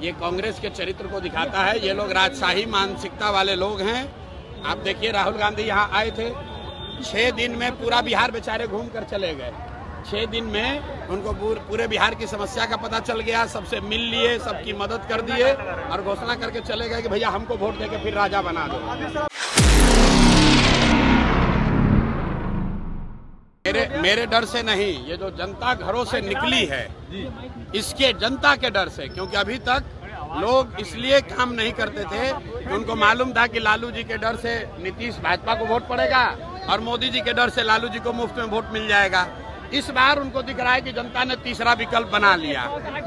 ये कांग्रेस के चरित्र को दिखाता है। ये लोग राजशाही मानसिकता वाले लोग हैं। आप देखिए, राहुल गांधी यहाँ आए थे, 6 दिन में पूरा बिहार बेचारे घूम कर चले गए। 6 दिन में उनको पूरे बिहार की समस्या का पता चल गया, सबसे मिल लिए, सबकी मदद कर दिए और घोषणा करके चले गए कि भैया हमको वोट देके फिर राजा बना दो। मेरे डर से नहीं, ये जो जनता घरों से निकली है इसके जनता के डर से, क्योंकि अभी तक लोग इसलिए काम नहीं करते थे कि उनको मालूम था कि लालू जी के डर से नीतीश भाजपा को वोट पड़ेगा और मोदी जी के डर से लालू जी को मुफ्त में वोट मिल जाएगा। इस बार उनको दिख रहा है कि जनता ने तीसरा विकल्प बना लिया,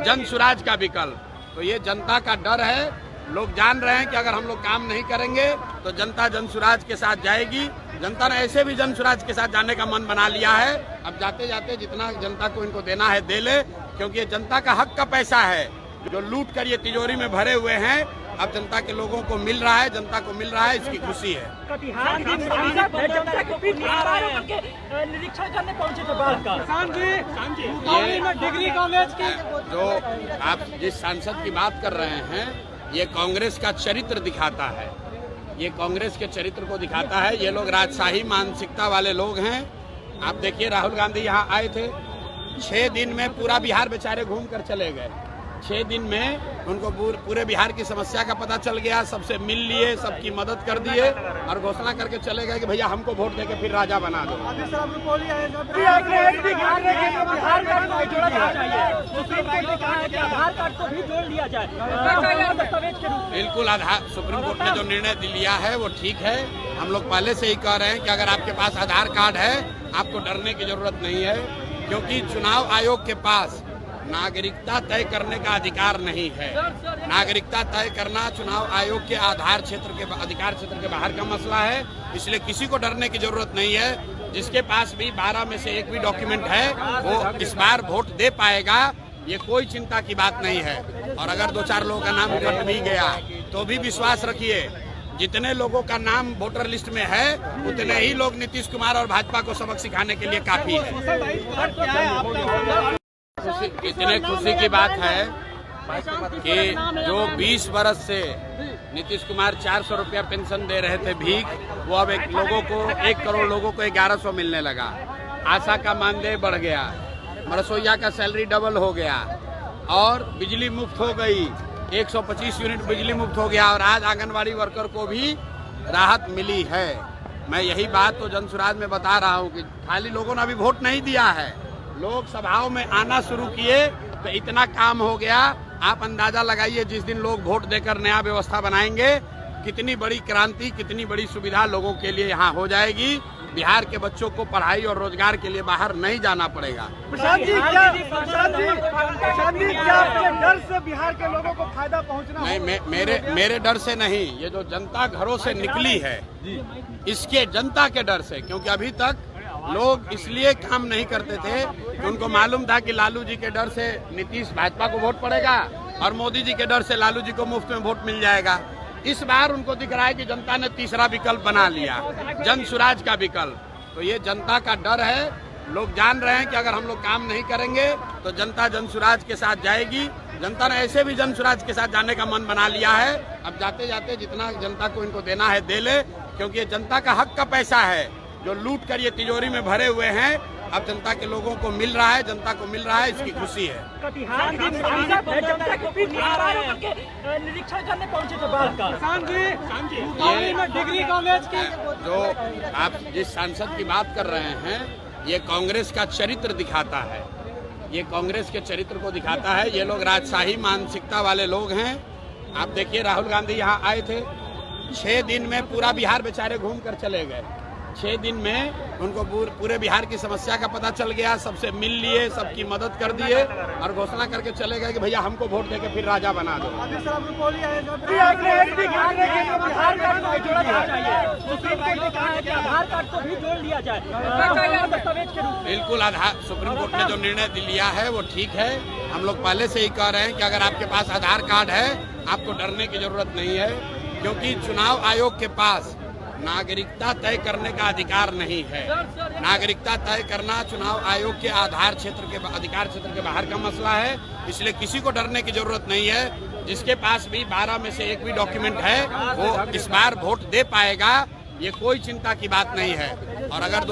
जन सुराज का विकल्प। तो ये जनता का डर है। लोग जान रहे हैं कि अगर हम लोग काम नहीं करेंगे तो जनता जन सुराज के साथ जाएगी। जनता ने ऐसे भी जन सुराज के साथ जाने का मन बना लिया है। अब जाते जाते जितना जनता को इनको देना है दे ले, क्योंकि ये जनता का हक का पैसा है जो लूट कर ये तिजोरी में भरे हुए हैं। अब जनता के लोगों को मिल रहा है, जनता को मिल रहा है, इसकी खुशी है। जो आप जिस सांसद की बात कर रहे हैं, ये कांग्रेस का चरित्र दिखाता है। ये कांग्रेस के चरित्र को दिखाता है। ये लोग राजशाही मानसिकता वाले लोग हैं। आप देखिए, राहुल गांधी यहाँ आए थे, 6 दिन में पूरा बिहार बेचारे घूम कर चले गए। 6 दिन में उनको पूरे बिहार की समस्या का पता चल गया, सबसे मिल लिए, सबकी मदद कर दिए और घोषणा करके चले गए कि भैया हमको वोट देके फिर राजा बना दो। बिल्कुल, आधार सुप्रीम कोर्ट ने जो निर्णय लिया है वो ठीक है। हम लोग पहले से ही कह रहे हैं कि अगर आपके पास आधार कार्ड है आपको डरने की जरूरत नहीं है, क्योंकि चुनाव आयोग के पास नागरिकता तय करने का अधिकार नहीं है। नागरिकता तय करना चुनाव आयोग के अधिकार क्षेत्र के बाहर का मसला है, इसलिए किसी को डरने की जरूरत नहीं है। जिसके पास भी 12 में से एक भी डॉक्यूमेंट है वो इस बार वोट दे पाएगा, ये कोई चिंता की बात नहीं है। और अगर 2-4 लोगों का नाम कट भी गया तो भी विश्वास रखिए, जितने लोगों का नाम वोटर लिस्ट में है उतने ही लोग नीतीश कुमार और भाजपा को सबक सिखाने के लिए काफी है। इतने खुशी की बात है कि जो 20 बरस से नीतीश कुमार 400 रुपया पेंशन दे रहे थे भीख, वो अब 1 करोड़ लोगों को 1100 मिलने लगा। आशा का मानदेय बढ़ गया, रसोइया का सैलरी डबल हो गया और बिजली मुफ्त हो गई, 125 यूनिट बिजली मुफ्त हो गया और आज आंगनबाड़ी वर्कर को भी राहत मिली है। मैं यही बात तो जन सुराज में बता रहा हूँ कि खाली लोगों ने अभी वोट नहीं दिया है, लोग सभाओं में आना शुरू किए तो इतना काम हो गया। आप अंदाजा लगाइए, जिस दिन लोग वोट देकर नया व्यवस्था बनाएंगे कितनी बड़ी क्रांति, कितनी बड़ी सुविधा लोगों के लिए यहाँ हो जाएगी। बिहार के बच्चों को पढ़ाई और रोजगार के लिए बाहर नहीं जाना पड़ेगा। प्रशांत जी, क्या आपके डर से बिहार के लोगों को फायदा पहुंचना? नहीं, मेरे डर से नहीं, ये जो जनता घरों से निकली है इसके जनता के डर से, क्योंकि अभी तक लोग इसलिए काम नहीं करते थे कि उनको मालूम था कि लालू जी के डर से नीतीश भाजपा को वोट पड़ेगा और मोदी जी के डर से लालू जी को मुफ्त में वोट मिल जाएगा। इस बार उनको दिख रहा है कि जनता ने तीसरा विकल्प बना लिया, जन सुराज का विकल्प। तो ये जनता का डर है। लोग जान रहे हैं कि अगर हम लोग काम नहीं करेंगे तो जनता जन सुराज के साथ जाएगी। जनता ने ऐसे भी जन सुराज के साथ जाने का मन बना लिया है। अब जाते जाते जितना जनता को इनको देना है दे ले, क्योंकि ये जनता का हक का पैसा है जो लूट कर ये तिजोरी में भरे हुए हैं। अब जनता के लोगों को मिल रहा है, जनता को मिल रहा है, इसकी खुशी है। जो आप जिस सांसद की बात कर रहे हैं, ये कांग्रेस का चरित्र दिखाता है। ये कांग्रेस के चरित्र को दिखाता है। ये लोग राजशाही मानसिकता वाले लोग हैं। आप देखिए, राहुल गांधी यहाँ आए थे, 6 दिन में पूरा बिहार बेचारे घूम कर चले गए। 6 दिन में उनको पूरे बिहार की समस्या का पता चल गया, सबसे मिल लिए, सबकी मदद कर दिए और घोषणा करके चले गए कि भैया हमको वोट देके फिर राजा बना दो। बिल्कुल, आधार सुप्रीम कोर्ट ने जो निर्णय लिया है वो ठीक है। हम लोग पहले से ही कह रहे हैं कि अगर आपके पास आधार कार्ड है आपको डरने की जरूरत नहीं है, क्योंकि चुनाव आयोग के पास नागरिकता तय करने का अधिकार नहीं है। नागरिकता तय करना चुनाव आयोग के अधिकार क्षेत्र के बाहर का मसला है, इसलिए किसी को डरने की जरूरत नहीं है। जिसके पास भी 12 में से एक भी डॉक्यूमेंट है वो इस बार वोट दे पाएगा, ये कोई चिंता की बात नहीं है। और अगर